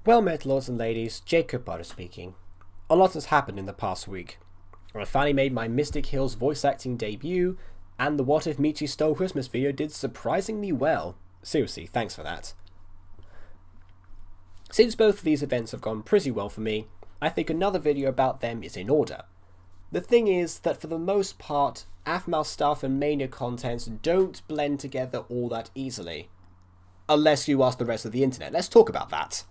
Well met, lords and ladies, Jacob Butter speaking. A lot has happened in the past week. I finally made my Mystic Hills voice acting debut, and the What If Michi Stole Christmas video did surprisingly well. Seriously, thanks for that. Since both of these events have gone pretty well for me, I think another video about them is in order. The thing is that for the most part, Aphmau stuff and Mania contents don't blend together all that easily. Unless you ask the rest of the internet. Let's talk about that.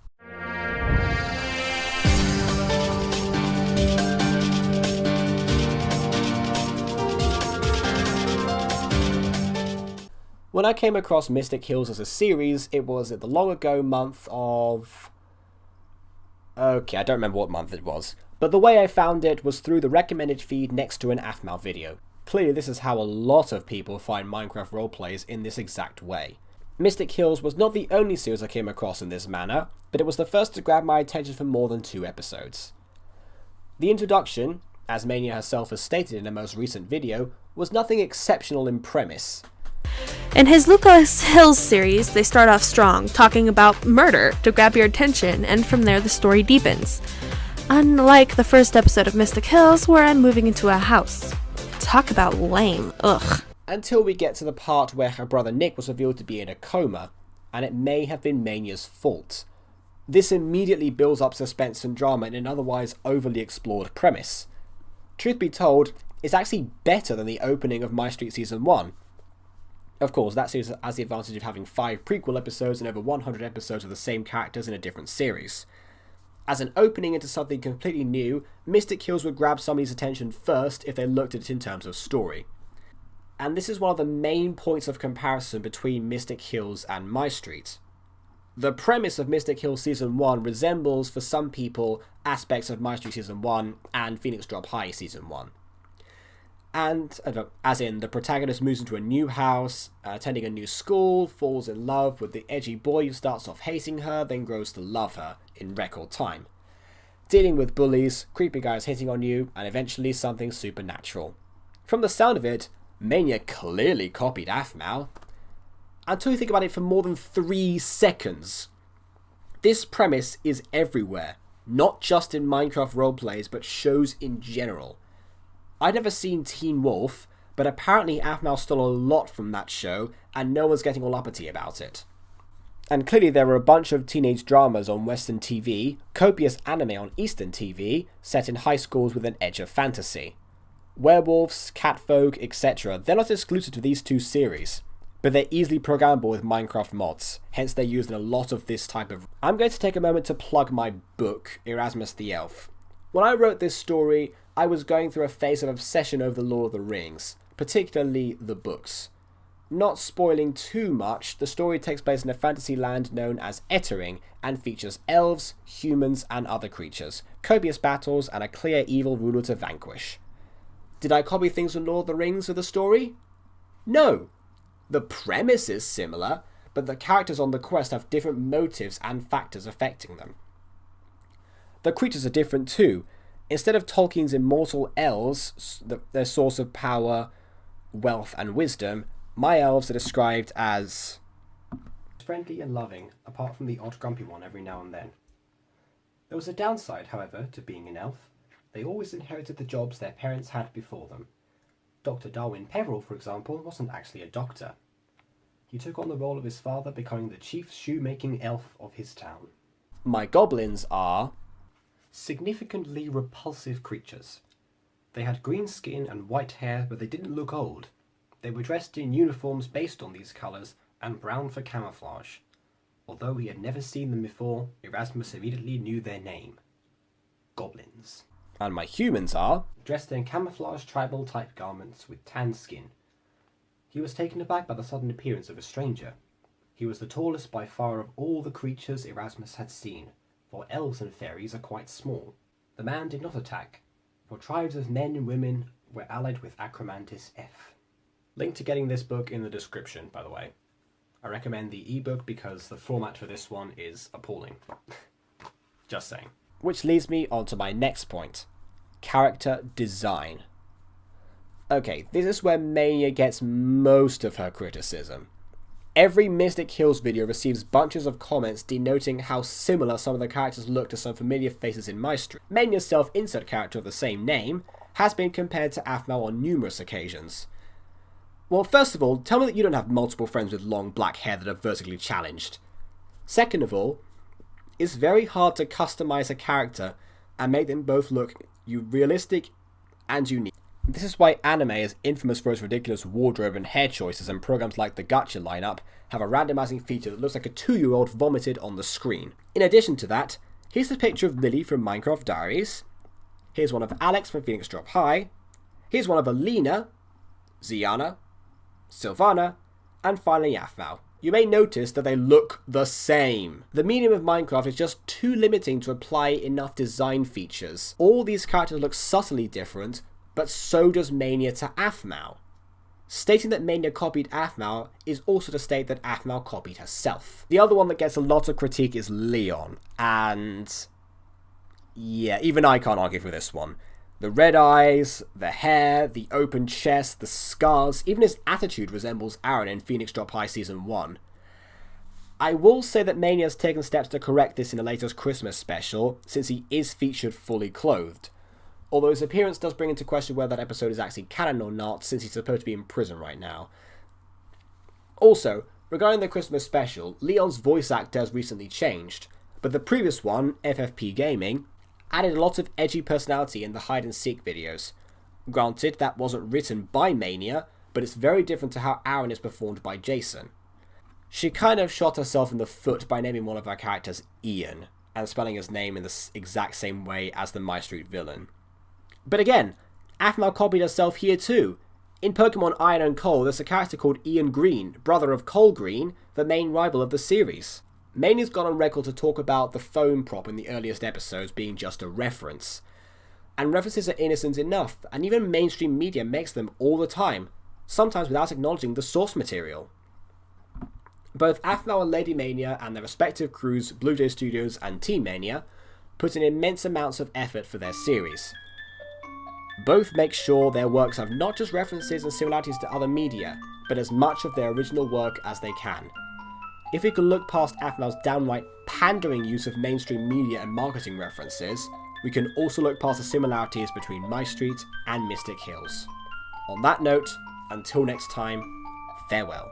When I came across Mystic Hills as a series, it was at the long ago month of... Okay, I don't remember what month it was. But the way I found it was through the recommended feed next to an Aphmau video. Clearly this is how a lot of people find Minecraft roleplays in this exact way. Mystic Hills was not the only series I came across in this manner, but it was the first to grab my attention for more than 2 episodes. The introduction, as Mania herself has stated in a most recent video, was nothing exceptional in premise. In his Lucas Hills series, they start off strong, talking about murder to grab your attention, and from there the story deepens. Unlike the first episode of Mystic Hills, where I'm moving into a house. Talk about lame, ugh. Until we get to the part where her brother Nick was revealed to be in a coma, and it may have been Mania's fault. This immediately builds up suspense and drama in an otherwise overly explored premise. Truth be told, it's actually better than the opening of MyStreet Season 1. Of course, that series has the advantage of having 5 prequel episodes and over 100 episodes of the same characters in a different series. As an opening into something completely new, Mystic Hills would grab somebody's attention first if they looked at it in terms of story. And this is one of the main points of comparison between Mystic Hills and MyStreet. The premise of Mystic Hills Season 1 resembles, for some people, aspects of MyStreet Season 1 and Phoenix Drop High Season 1. And, as in, the protagonist moves into a new house, attending a new school, falls in love with the edgy boy who starts off hating her, then grows to love her in record time. Dealing with bullies, creepy guys hitting on you, and eventually something supernatural. From the sound of it, Mania clearly copied Aphmau. Until you think about it for more than 3 seconds. This premise is everywhere, not just in Minecraft roleplays, but shows in general. I'd never seen Teen Wolf, but apparently Aphmau stole a lot from that show, and no one's getting all uppity about it. And clearly there were a bunch of teenage dramas on Western TV, copious anime on Eastern TV, set in high schools with an edge of fantasy. Werewolves, catfolk, etc. They're not exclusive to these 2 series, but they're easily programmable with Minecraft mods, hence they're used in a lot of this type of... I'm going to take a moment to plug my book, Erasmus the Elf. When I wrote this story, I was going through a phase of obsession over the Lord of the Rings, particularly the books. Not spoiling too much, the story takes place in a fantasy land known as Ettering, and features elves, humans, and other creatures, copious battles, and a clear evil ruler to vanquish. Did I copy things from Lord of the Rings with the story? No! The premise is similar, but the characters on the quest have different motives and factors affecting them. The creatures are different too. Instead of Tolkien's immortal elves, their source of power, wealth and wisdom, my elves are described as friendly and loving, apart from the odd grumpy one every now and then. There was a downside, however, to being an elf. They always inherited the jobs their parents had before them. Dr. Darwin Peveril, for example, wasn't actually a doctor. He took on the role of his father, becoming the chief shoemaking elf of his town. My goblins are significantly repulsive creatures. They had green skin and white hair, but they didn't look old. They were dressed in uniforms based on these colours, and brown for camouflage. Although he had never seen them before, Erasmus immediately knew their name. Goblins. And my humans are dressed in camouflage tribal type garments with tan skin. He was taken aback by the sudden appearance of a stranger. He was the tallest by far of all the creatures Erasmus had seen, for elves and fairies are quite small. The man did not attack, for tribes of men and women were allied with Acromantis F. Link to getting this book in the description, by the way. I recommend the ebook because the format for this one is appalling. Just saying. Which leads me on to my next point. Character design. Okay, this is where Mania gets most of her criticism. Every Mystic Hills video receives bunches of comments denoting how similar some of the characters look to some familiar faces in MyStreet. Mania's self-insert character of the same name has been compared to Aphmau on numerous occasions. Well, first of all, tell me that you don't have multiple friends with long black hair that are vertically challenged. Second of all, it's very hard to customize a character and make them both look realistic and unique. This is why anime is infamous for its ridiculous wardrobe and hair choices, and programs like the Gacha lineup have a randomizing feature that looks like a 2-year-old vomited on the screen. In addition to that, here's a picture of Lily from Minecraft Diaries, here's one of Alex from Phoenix Drop High, here's one of Alina, Ziana, Sylvana, and finally Aphmau. You may notice that they look the same. The medium of Minecraft is just too limiting to apply enough design features. All these characters look subtly different, but so does Mania to Aphmau. Stating that Mania copied Aphmau is also to state that Aphmau copied herself. The other one that gets a lot of critique is Leon, and yeah, even I can't argue for this one. The red eyes, the hair, the open chest, the scars, even his attitude resembles Aaron in Phoenix Drop High Season 1. I will say that Mania has taken steps to correct this in the latest Christmas special, since he is featured fully clothed. Although his appearance does bring into question whether that episode is actually canon or not, since he's supposed to be in prison right now. Also, regarding the Christmas special, Leon's voice actor has recently changed, but the previous one, FFP Gaming, added a lot of edgy personality in the hide-and-seek videos. Granted, that wasn't written by Mania, but it's very different to how Aaron is performed by Jason. She kind of shot herself in the foot by naming one of her characters Ian, and spelling his name in the exact same way as the MyStreet villain. But again, Aphmau copied herself here too. In Pokemon Iron and Coal, there's a character called Ian Green, brother of Cole Green, the main rival of the series. Mania's gone on record to talk about the phone prop in the earliest episodes being just a reference. And references are innocent enough, and even mainstream media makes them all the time, sometimes without acknowledging the source material. Both Aphmau and Lady Mania and their respective crews, Blue Jay Studios and Team Mania, put in immense amounts of effort for their series. Both make sure their works have not just references and similarities to other media, but as much of their original work as they can. If we can look past Aphmau's downright pandering use of mainstream media and marketing references, we can also look past the similarities between MyStreet and Mystic Hills. On that note, until next time, farewell.